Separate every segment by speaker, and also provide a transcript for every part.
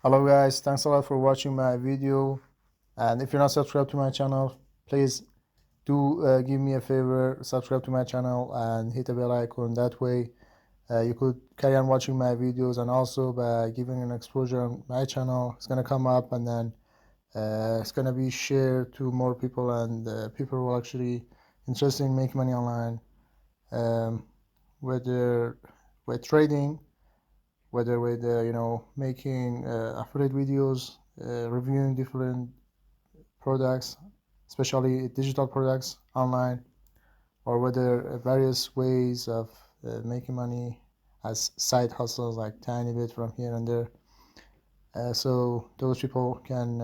Speaker 1: Hello guys, thanks a lot for watching my video, and if you're not subscribed to my channel, please do give me a favor, subscribe to my channel and hit the bell icon. That way you could carry on watching my videos, and also by giving an exposure on my channel, it's gonna come up, and then it's gonna be shared to more people, and people who are actually interested in making money online, um, whether with trading, whether with making affiliate videos, reviewing different products, especially digital products online, or whether various ways of making money as side hustles, like tiny bit from here and there. So those people can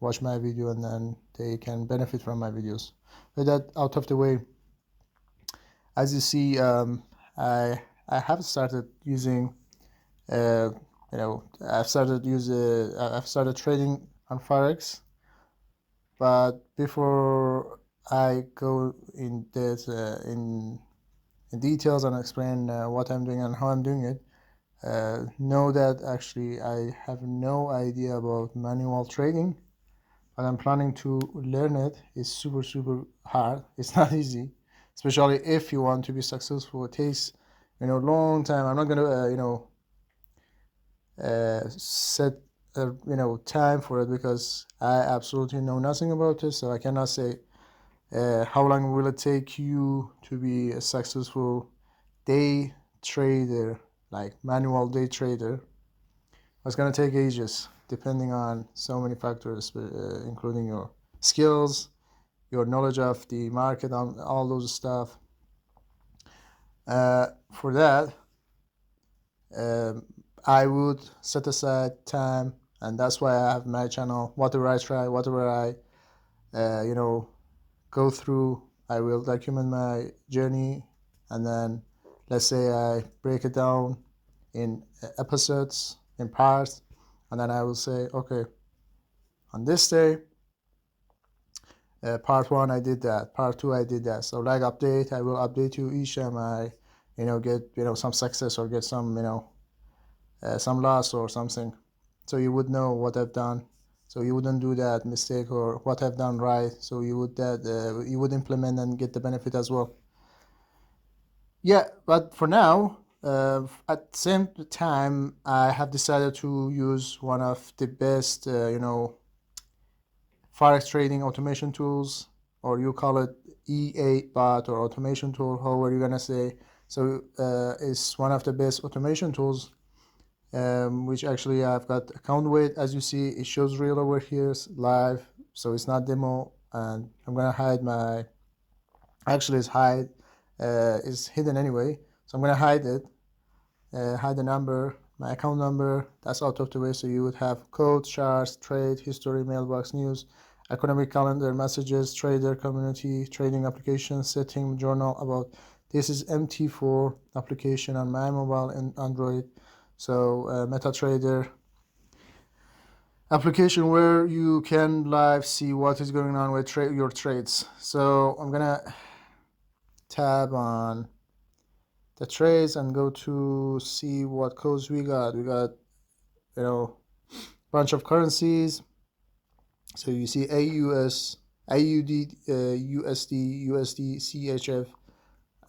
Speaker 1: watch my video, and then they can benefit from my videos. With that out of the way, as you see, I have started using I've started trading on Forex. But before I go in this in details and explain what I'm doing and how I'm doing it, know that actually I have no idea about manual trading, but I'm planning to learn it. It's super hard. It's not easy, especially if you want to be successful. It takes long time. I'm not gonna set time for it, because I absolutely know nothing about this, so I cannot say how long will it take you to be a successful day trader, like manual day trader. It's going to take ages, depending on so many factors, including your skills, your knowledge of the market, and all those stuff. For that, I would set aside time, and that's why I have my channel. Whatever I try, whatever I go through, I will document my journey, and then let's say I break it down in episodes, in parts, and then I will say, okay, on this day, part one I did that, part two I did that. So like update, I will update you each time I get some success, or get some some loss or something, so you would know what I've done, so you wouldn't do that mistake, or what I've done right, so you would implement and get the benefit as well. Yeah, but for now, at the same time, I have decided to use one of the best forex trading automation tools, or you call it EA bot or automation tool, however you're gonna say. So it's one of the best automation tools, which actually I've got account with. As you see, it shows real over here, live, so it's not demo. And I'm gonna hide my, actually it's hidden anyway, so I'm gonna hide it, hide the number, my account number. That's out of the way. So you would have code, charts, trade history, mailbox, news, economic calendar, messages, trader, community, trading application, setting, journal, about. This is MT4 application on my mobile and Android. So MetaTrader application, where you can live see what is going on with your trades. So I'm gonna tab on the trades and go to see what codes we got. We got bunch of currencies. So you see AUS, AUD, USD, CHF.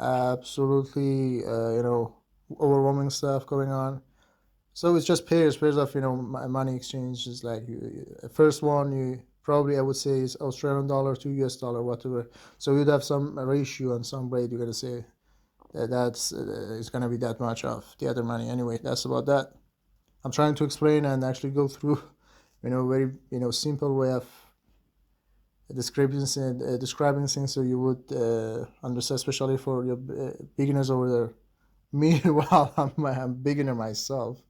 Speaker 1: Absolutely overwhelming stuff going on. So it's just pairs of money exchanges. Like first one, you probably, I would say, is Australian dollar to US dollar, whatever. So you'd have some ratio and some rate. You're gonna say that's it's gonna be that much of the other money. Anyway, that's about that. I'm trying to explain and actually go through very simple way of describing things, so you would understand, especially for your beginners over there. Meanwhile, I'm beginner myself,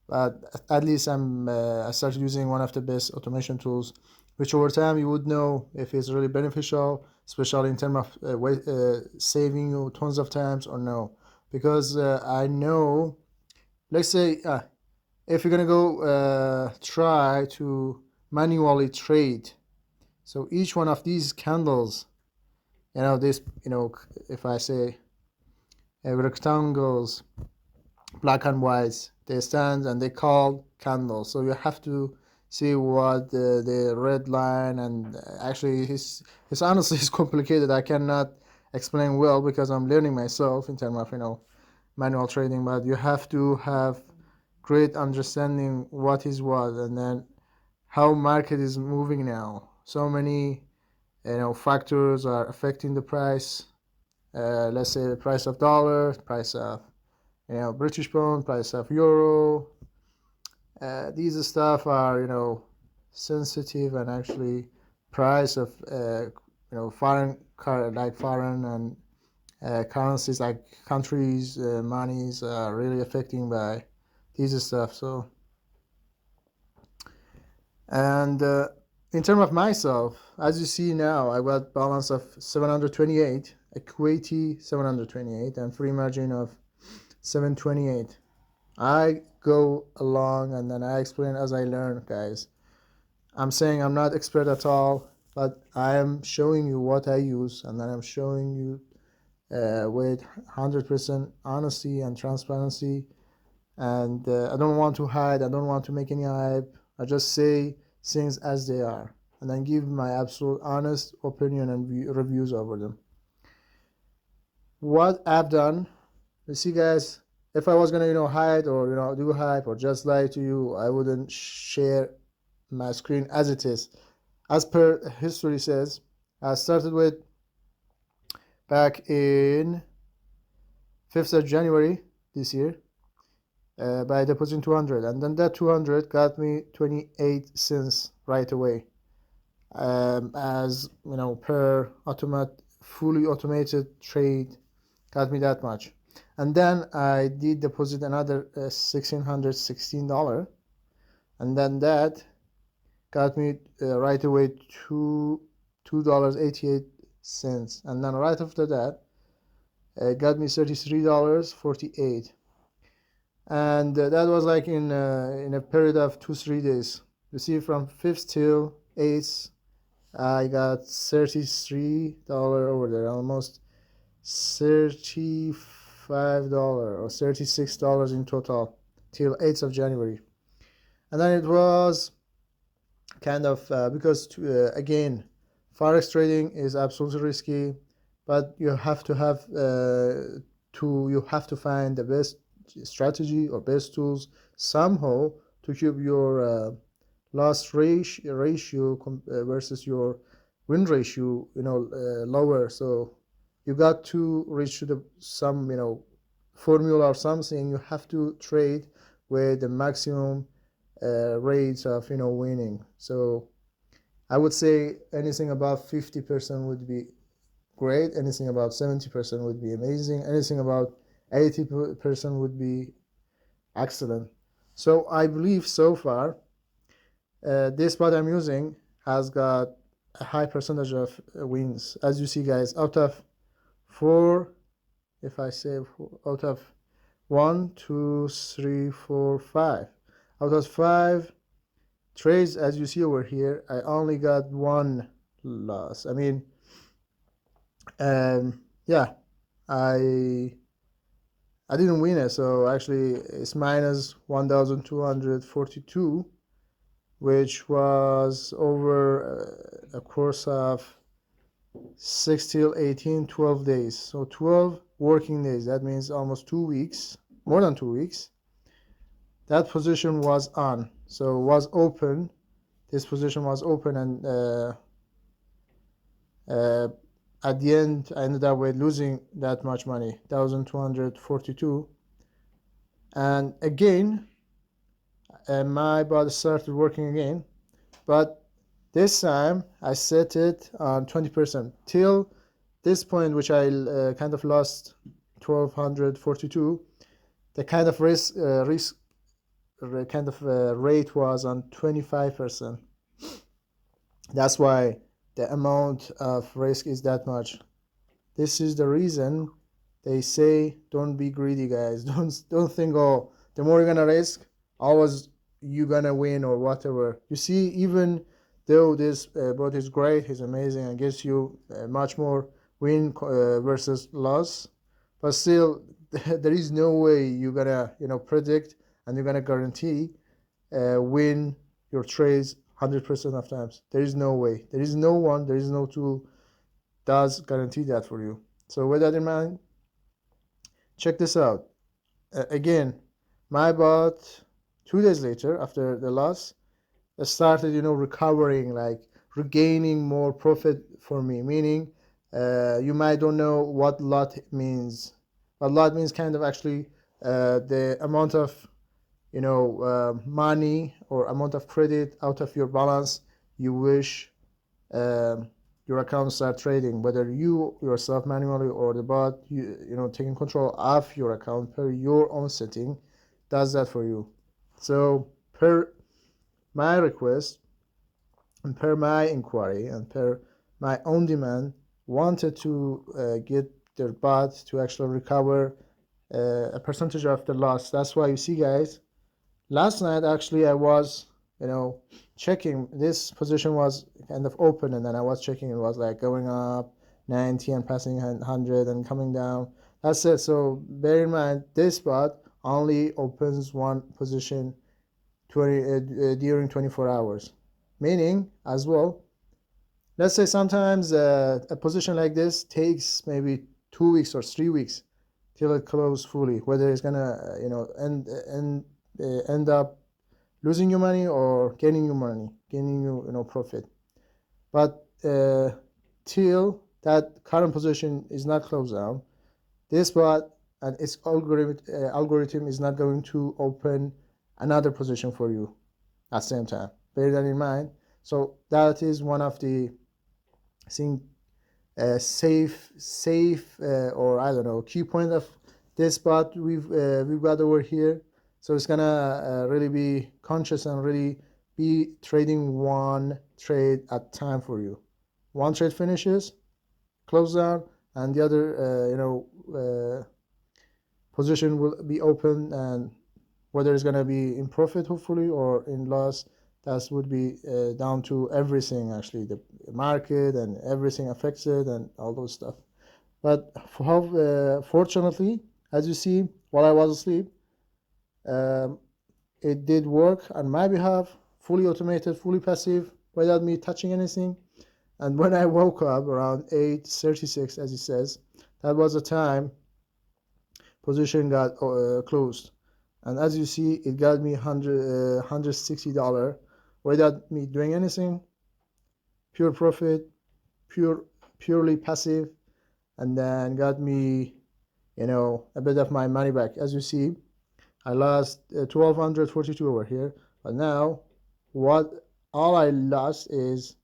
Speaker 1: but at least I started using one of the best automation tools, which over time you would know if it's really beneficial, especially in terms of saving you tons of times or no. Because I know, let's say if you're gonna go try to manually trade, so each one of these candles, this, if I say rectangles, black and white, they stand and they call candles. So you have to see what the red line, and actually it's honestly it's complicated. I cannot explain well because I'm learning myself in terms of manual trading, but you have to have great understanding what is what, and then how market is moving now. So many factors are affecting the price. Let's say the price of dollar, price of British pound, price of euro. These stuff are sensitive, and actually price of foreign and currencies like countries monies are really affecting by these stuff. So and in terms of myself, as you see now, I got balance of 728, equity 728, and free margin of 728. I go along and then I explain as I learn, guys. I'm saying I'm not expert at all, but I am showing you what I use, and then I'm showing you with 100% honesty and transparency. And I don't want to hide. I don't want to make any hype. I just say things as they are, and then give my absolute honest opinion and reviews over them. What I've done, you see, guys, if I was gonna hide or do hype or just lie to you, I wouldn't share my screen as it is. As per history says, I started with back in 5th of January this year by depositing 200, and then that 200 got me 28 cents right away, as per fully automated trade got me that much. And then I did deposit another $1,616, and then that got me right away $2.88, and then right after that it got me $33.48, and that was like in a period of 2-3 days. You see, from 5th till 8th I got $33 over there, almost $35 or $36 in total till 8th of January. And then it was kind of because again, forex trading is absolutely risky, but you have to find the best strategy or best tools somehow to keep your loss ratio versus your win ratio lower. So you got to reach to some formula or something. You have to trade with the maximum rates of winning. So I would say anything above 50% would be great. Anything about 70% would be amazing. Anything about 80% would be excellent. So I believe so far this bot I'm using has got a high percentage of wins. As you see, guys, out of 4, if I say out of 1, 2, 3, 4, 5, out of 5 trades, as you see over here, I only got 1 loss. I mean, yeah, I didn't win it, so actually it's minus 1,242, which was over a course of 6 till 18, 12 days. So 12 working days, that means almost 2 weeks, more than 2 weeks. That position was on, so was open. This position was open, and at the end I ended up with losing that much money, 1,242. And again my bot started working again, but this time I set it on 20% till this point, which I kind of lost 1,242. The kind of risk rate was on 25%. That's why the amount of risk is that much. This is the reason they say don't be greedy, guys. Don't think, oh, the more you're gonna risk, always you're gonna win or whatever. You see, even though this bot is great, he's amazing and gives you much more win versus loss, but still there is no way you're gonna predict and you're gonna guarantee win your trades 100% of times. There is no way. There is no one. There is no tool does guarantee that for you. So with that in mind, check this out. Again, my bot 2 days later after the loss started, recovering, like regaining more profit for me. Meaning, you might don't know what lot means. But lot means kind of actually the amount of money or amount of credit out of your balance you wish your account start trading, whether you yourself manually or the bot, taking control of your account per your own setting, does that for you. So per my request and per my inquiry and per my own demand, wanted to get their bot to actually recover a percentage of the loss. That's why you see, guys, last night actually I was checking. This position was kind of open, and then I was checking. It was like going up 90 and passing 100 and coming down. That's it. So bear in mind, this bot only opens one position during 24 hours. Meaning as well, let's say sometimes a position like this takes maybe 2 weeks or 3 weeks till it closes fully, whether it's gonna end up losing you money or gaining you money, gaining you profit. But till that current position is not closed down, this bot and its algorithm is not going to open another position for you at the same time. Bear that in mind. So that is one of the safe or I don't know, key point of this bot we've got over here. So it's gonna really be conscious and really be trading one trade at a time for you. One trade finishes, close down, and the other position will be open, and whether it's gonna be in profit hopefully or in loss, that would be down to everything, actually, the market and everything affects it and all those stuff. But fortunately, as you see, while I was asleep, it did work on my behalf, fully automated, fully passive, without me touching anything. And when I woke up around 8:36, as it says, that was the time position got closed. And as you see, it got me $160 without me doing anything. Pure profit, purely passive, and then got me, a bit of my money back. As you see, I lost 1,242 over here, but now all I lost is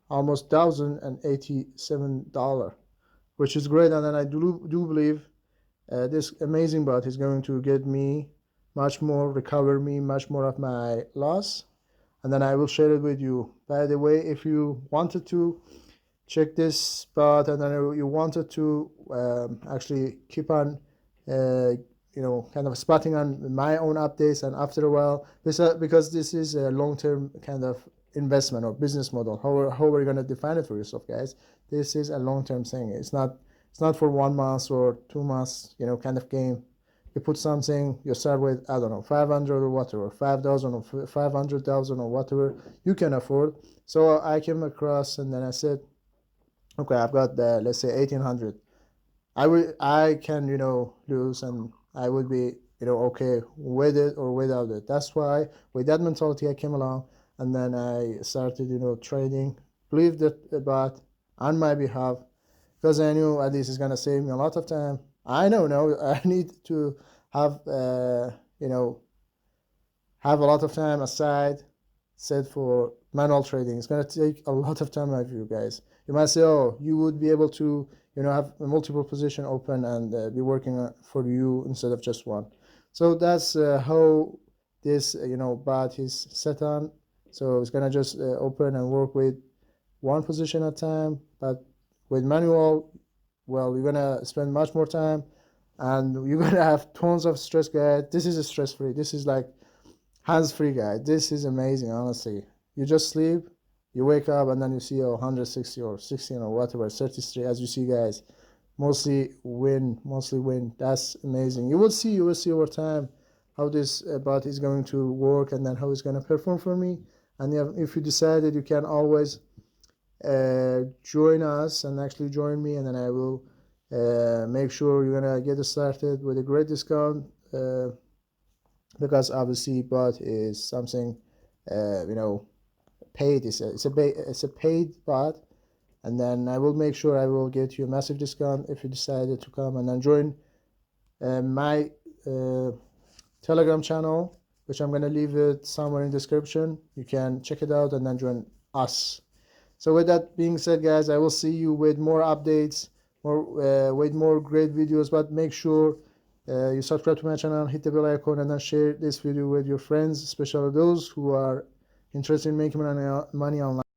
Speaker 1: almost $1,087, which is great. And then I do believe this amazing bot is going to get me recover me much more of my loss, and then I will share it with you. By the way, if you wanted to check this spot and then you wanted to actually keep on kind of spotting on my own updates, and after a while, because this is a long-term kind of investment or business model, how are you going to define it for yourself, guys? This is a long-term thing. It's not for 1 month or 2 months kind of game. You put something, you start with, I don't know, 500 or whatever, 5,000 or 500,000 or whatever you can afford. So I came across, and then I said, okay, I've got let's say 1,800. I can lose, and I would be okay with it or without it. That's why with that mentality I came along, and then I started trading, believed that the bot on my behalf, because I knew at least it's gonna save me a lot of time. I know now I need to have have a lot of time aside set for manual trading. It's gonna take a lot of time out of you guys. You might say, oh, you would be able to have a multiple position open and be working for you instead of just one. So that's how this bot is set on. So it's gonna just open and work with one position at a time. But with manual, well, you're gonna spend much more time, and you're gonna have tons of stress, guys. This is a stress-free. This is like hands-free, guys. This is amazing, honestly. You just sleep, you wake up, and then you see 160 or 16 or whatever, 33. As you see, guys, mostly win. That's amazing. You will see over time how this bot is going to work, and then how it's going to perform for me. And if you decided, you can always join us and actually join me, and then I will make sure you're gonna get started with a great discount, because obviously bot is something paid. It's a paid bot, and then I will make sure I will get you a massive discount if you decided to come and then join my Telegram channel, which I'm gonna leave it somewhere in the description. You can check it out and then join us. So with that being said, guys, I will see you with more updates, with more great videos. But make sure you subscribe to my channel, hit the bell icon, and then share this video with your friends, especially those who are interested in making money online.